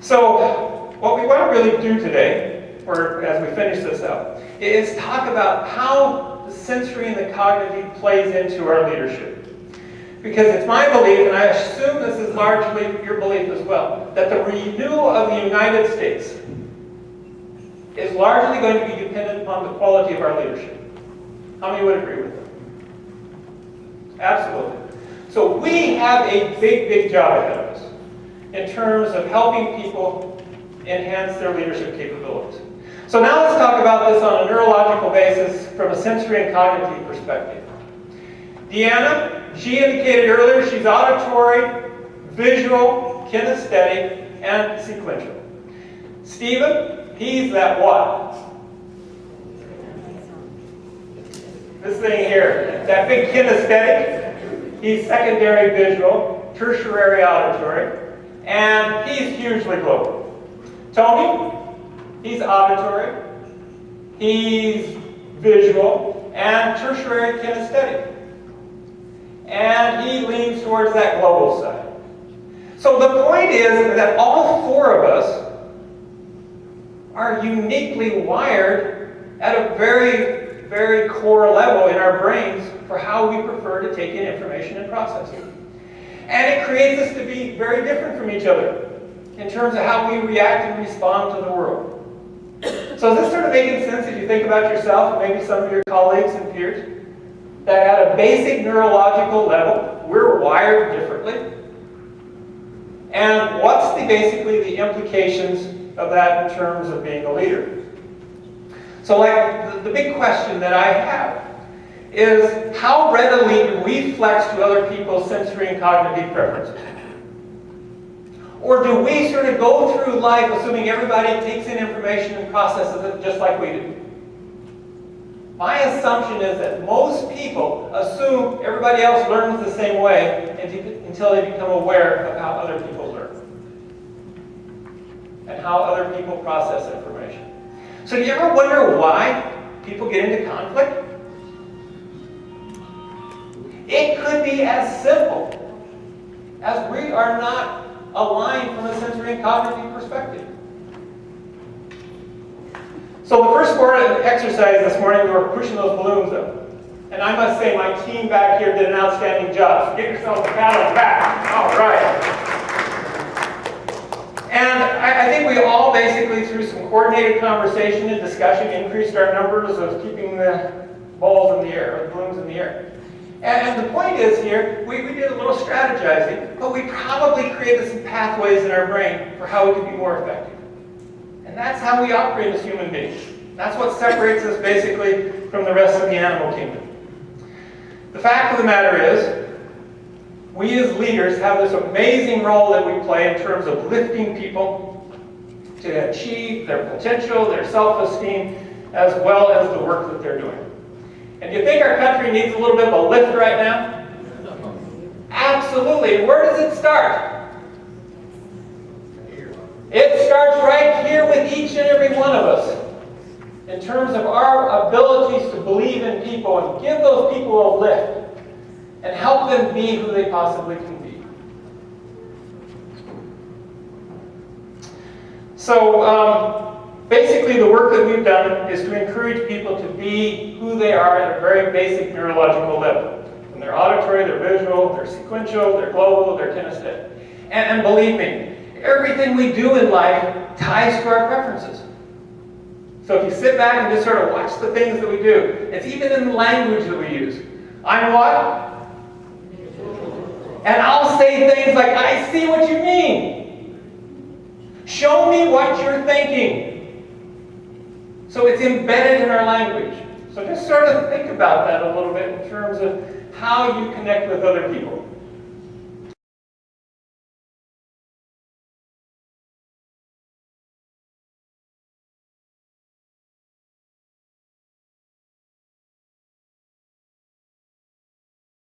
So what we want to really do today, or as we finish this up, is talk about how the sensory and the cognitive plays into our leadership. Because it's my belief, and I assume this is largely your belief as well, that the renewal of the United States is largely going to be dependent upon the quality of our leadership. How many would agree with that? Absolutely. So we have a big, big job ahead of us in terms of helping people enhance their leadership capabilities. So now let's talk about this on a neurological basis from a sensory and cognitive perspective. Deanna, she indicated earlier she's auditory, visual, kinesthetic, and sequential. Stephen, he's that what? This thing here, that big kinesthetic, he's secondary visual, tertiary auditory, and he's hugely global. Tony, he's auditory, he's visual, and tertiary kinesthetic. And he leans towards that global side. So the point is that all four of us are uniquely wired at a very, very core level in our brains for how we prefer to take in information and process it. And it creates us to be very different from each other in terms of how we react and respond to the world. So is this sort of making sense as you think about yourself and maybe some of your colleagues and peers? That at a basic neurological level, we're wired differently. And what's basically the implications of that in terms of being a leader? So like the big question that I have is how readily do we flex to other people's sensory and cognitive preferences? Or do we sort of go through life assuming everybody takes in information and processes it just like we do? My assumption is that most people assume everybody else learns the same way until they become aware of how other people learn and how other people process information. So do you ever wonder why people get into conflict? It could be as simple as we are not aligned from a sensory and cognitive perspective. So the first part of the exercise this morning, we were pushing those balloons up. And I must say, my team back here did an outstanding job. So get yourselves a pat on the back. All right. And I think we all basically, through some coordinated conversation and discussion, increased our numbers of keeping the balls in the air, or the balloons in the air. And the point is here, we did a little strategizing, but we probably created some pathways in our brain for how we could be more effective. And that's how we operate as human beings. That's what separates us basically from the rest of the animal kingdom. The fact of the matter is, we as leaders have this amazing role that we play in terms of lifting people to achieve their potential, their self-esteem, as well as the work that they're doing. And do you think our country needs a little bit of a lift right now? Absolutely. Where does it start? It starts right here with each and every one of us in terms of our abilities to believe in people and give those people a lift and help them be who they possibly can be. So basically the work that we've done is to encourage people to be who they are at a very basic neurological level. And they're auditory, they're visual, they're sequential, they're global, they're kinesthetic. And believe me, everything we do in life ties to our preferences. So if you sit back and just sort of watch the things that we do, it's even in the language that we use. I'm what? And I'll say things like, I see what you mean. Show me what you're thinking. So it's embedded in our language. So just sort of think about that a little bit in terms of how you connect with other people.